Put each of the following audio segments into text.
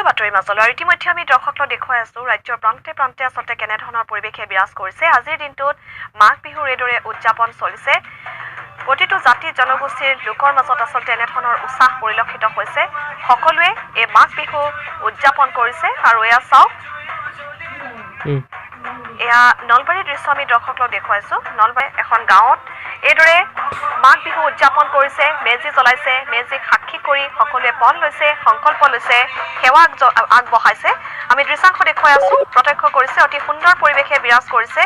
বাতৰি মাজলৈ আৰু ইতিমধ্যে আমি দৰ্শকক দেখুৱাই আছো ৰাজ্যৰ প্ৰান্তে প্ৰান্তে আচলতে কেনেধৰণৰ পৰিৱেশে বিৰাজ কৰিছে আজিৰ দিনটোত মাঘ বিহুৰ এইদৰে উদযাপন চলিছে প্ৰতিটো জাতি জনগোষ্ঠীৰ লোকৰ মাজত আচলতে এনেধৰণৰ উৎসাহ পৰিলক্ষিত হৈছে সকলোৱে এই মাঘ বিহু উদযাপন কৰিছে আৰু এয়া চাওক এয়া নলবাৰীৰ দৃশ্য আমি দৰ্শকক দেখুৱাইছো নলবাৰী এখন গাঁৱত এইদৰে মাঘ বিহু উদযাপন কৰিছে মেজি জ্বলাইছে মেজিক সাক্ষী কৰি সকলোৱে পণ লৈছে সংকল্প লৈছে সেৱা আগবঢ়াইছে আমি দৃশ্যাংশ দেখুৱাই আছো প্ৰত্যক্ষ কৰিছে অতি সুন্দৰ পৰিৱেশে বিৰাজ কৰিছে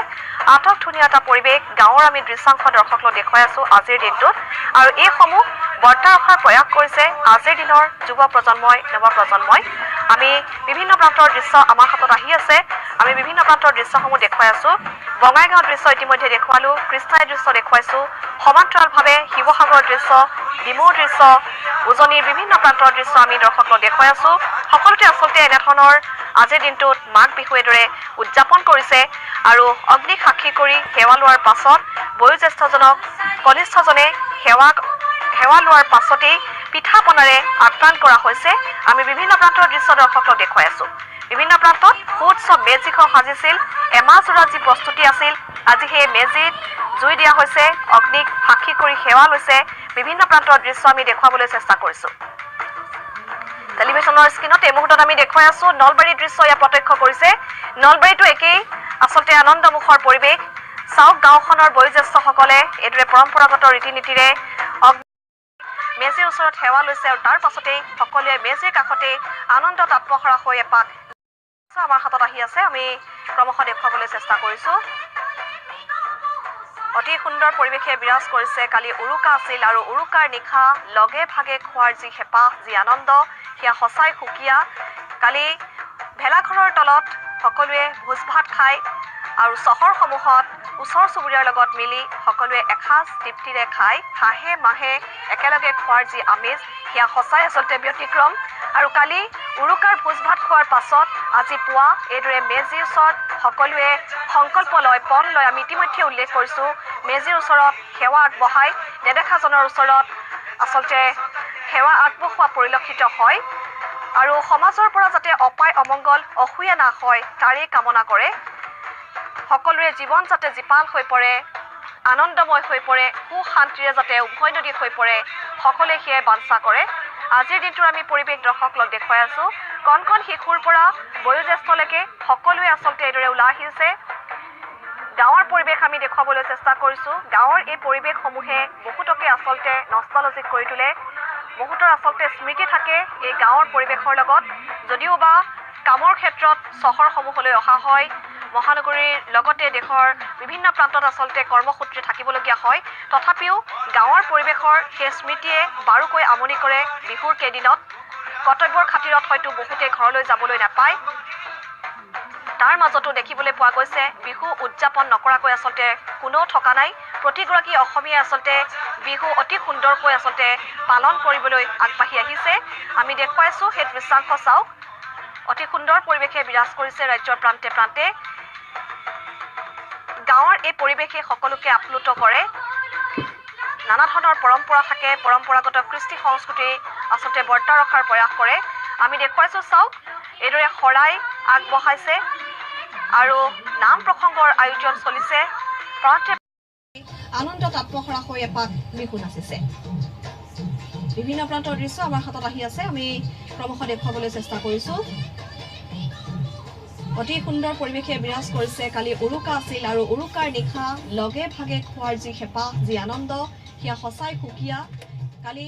আটক ধুনীয়া এটা পৰিৱেশ গাঁৱৰ আমি দৃশ্যাংশ দৰ্শকক দেখুৱাই আছো আজিৰ দিনটোত আৰু এইসমূহ বৰ্তা ৰখাৰ প্ৰয়াস কৰিছে আজিৰ দিনৰ যুৱ প্ৰজন্মই নৱ প্ৰজন্মই আমি বিভিন্ন প্ৰান্তৰ দৃশ্য আমাৰ হাতত আহি আছে আমি বিভিন্ন প্ৰান্তৰ দৃশ্যসমূহ দেখুৱাই আছো বঙাইগাঁৱৰ দৃশ্য ইতিমধ্যে দেখুৱালো কৃষ্ণাই দৃশ্য দেখুৱাইছো সমান্তৰালভাৱে শিৱসাগৰৰ দৃশ্য ডিমৌৰ দৃশ্য উজনিৰ বিভিন্ন প্ৰান্তৰ দৃশ্য আমি দৰ্শকক দেখুৱাই আছো সকলোতে আচলতে এনেধৰণৰ আজিৰ দিনটোত মাঘ বিহু এদৰে উদযাপন কৰিছে আৰু অগ্নিক সাক্ষী কৰি সেৱা লোৱাৰ পাছত বয়োজ্যেষ্ঠজনক কনিষ্ঠজনে সেৱা লোৱাৰ পাছতেই পিঠা পনাৰে আপ্যায়ন কৰা হৈছে আমি বিভিন্ন প্ৰান্তৰ দৃশ্য দৰ্শকক দেখুৱাই আছো বিভিন্ন প্ৰান্তত উৎসৱ মেজিঘৰ সাজিছিল এমাহজোৰা যি প্ৰস্তুতি আছিল আজি সেই মেজিত জুই দিয়া হৈছে অগ্নিক সাক্ষী কৰি সেৱা লৈছে বিভিন্ন প্ৰান্তৰ দৃশ্য আমি দেখুৱাবলৈ চেষ্টা কৰিছো টেলিভিছনৰ স্ক্ৰীনত এই মুহূৰ্তত আমি দেখুৱাই আছো নলবাৰীৰ দৃশ্য ইয়া প্ৰত্যক্ষ কৰিছে নলবাৰীটো একেই আচলতে আনন্দমুখৰ পৰিৱেশ চাওক গাঁওখনৰ বয়োজ্যেষ্ঠসকলে এইদৰে পৰম্পৰাগত ৰীতি নীতিৰে মেজিৰ ওচৰত সেৱা লৈছে আৰু তাৰ পাছতেই সকলোৱে মেজিৰ কাষতে আনন্দত আত্মহাৰা হৈ এপাক আমাৰ হাতত আহি আছে আমি ক্ৰমশঃ দেখুৱাবলৈ চেষ্টা কৰিছো অতি সুন্দৰ পৰিৱেশে বিৰাজ কৰিছে কালি উৰুকা আছিল আৰু উৰুকাৰ নিশা লগে ভাগে খোৱাৰ যি হেঁপাহ যি আনন্দ সেয়া সঁচাই সুকীয়া কালি ভেলাঘৰৰ তলত সকলোৱে ভোজ ভাত খায় আৰু চহৰসমূহত ওচৰ চুবুৰীয়াৰ লগত মিলি সকলোৱে এসাঁজ তৃপ্তিৰে খায় হাঁহে মাহে একেলগে খোৱাৰ যি আমেজ সেয়া সঁচাই আচলতে ব্যতিক্ৰম আৰু কালি উৰুকাৰ ভোজ ভাত খোৱাৰ পাছত আজি পুৱা এইদৰে মেজিৰ ওচৰত সকলোৱে সংকল্প লয় পণ লয় আমি ইতিমধ্যে উল্লেখ কৰিছো মেজিৰ ওচৰত সেৱা আগবঢ়াই নেদেখাজনৰ ওচৰত আচলতে সেৱা আগবঢ়োৱা পৰিলক্ষিত হয় আৰু সমাজৰ পৰা যাতে অপায় অমংগল অসূয়া না হয় তাৰেই কামনা কৰে সকলোৰে জীৱন যাতে জীপাল হৈ পৰে আনন্দময় হৈ পৰে সুখ শান্তিৰে যাতে উভৈনদী হৈ পৰে সকলোৱে সেয়াই বাঞ্ছা কৰে আজিৰ দিনটোৰ আমি পৰিৱেশ দৰ্শকক দেখুৱাই আছো কণ কণ শিশুৰ পৰা বয়োজ্যেষ্ঠলৈকে সকলোৱে আচলতে এইদৰে ওলাই আহিছে গাঁৱৰ পৰিৱেশ আমি দেখুৱাবলৈ চেষ্টা কৰিছো গাঁৱৰ এই পৰিৱেশসমূহে বহুতকে আচলতে নষ্টালজিক কৰি তোলে বহুতৰ আচলতে স্মৃতি থাকে এই গাঁৱৰ পৰিৱেশৰ লগত যদিও বা কামৰ ক্ষেত্ৰত চহৰসমূহলৈ অহা হয় মহানগৰীৰ লগতে দেশৰ বিভিন্ন প্ৰান্তত আচলতে কৰ্মসূত্ৰে থাকিবলগীয়া হয় তথাপিও গাঁৱৰ পৰিৱেশৰ সেই স্মৃতিয়ে বাৰুকৈ আমনি কৰে বিহুৰ কেইদিনত কৰ্তব্যৰ খাতিৰত হয়তো বহুতে ঘৰলৈ যাবলৈ নাপায় তাৰ মাজতো দেখিবলৈ পোৱা গৈছে বিহু উদযাপন নকৰাকৈ আচলতে কোনো থকা নাই প্ৰতিগৰাকী অসমীয়াই আচলতে বিহু অতি সুন্দৰকৈ আচলতে পালন কৰিবলৈ আগবাঢ়ি আহিছে আমি দেখুৱাইছো সেই দৃশ্যাংশ চাওক অতি সুন্দৰ পৰিৱেশে বিৰাজ কৰিছে ৰাজ্যৰ প্ৰান্তে প্ৰান্তে গাঁৱৰ এই পৰিৱেশে সকলোকে আপ্লুত কৰে নানা ধৰণৰ পৰম্পৰা থাকে পৰম্পৰাগত কৃষ্টি সংস্কৃতি আচলতে বৰ্তা ৰখাৰ প্ৰয়াস কৰে আমি দেখুৱাইছো চাওক এইদৰে শৰাই আগবঢ়াইছে আৰু নাম প্ৰসংগৰ আয়োজন চলিছে প্ৰান্তে আনন্দত আত্মহাৰা হৈ এপাক বিহু নাচিছে বিভিন্ন প্ৰান্তৰ দৃশ্য আমাৰ হাতত আহি আছে আমি ক্ৰমশঃ দেখুৱাবলৈ চেষ্টা কৰিছো অতি সুন্দৰ পৰিৱেশে বিৰাজ কৰিছে কালি উৰুকা আছিল আৰু উৰুকাৰ নিশা লগে ভাগে খোৱাৰ যি হেঁপাহ যি আনন্দ সেয়া সঁচাই সুকীয়া কালি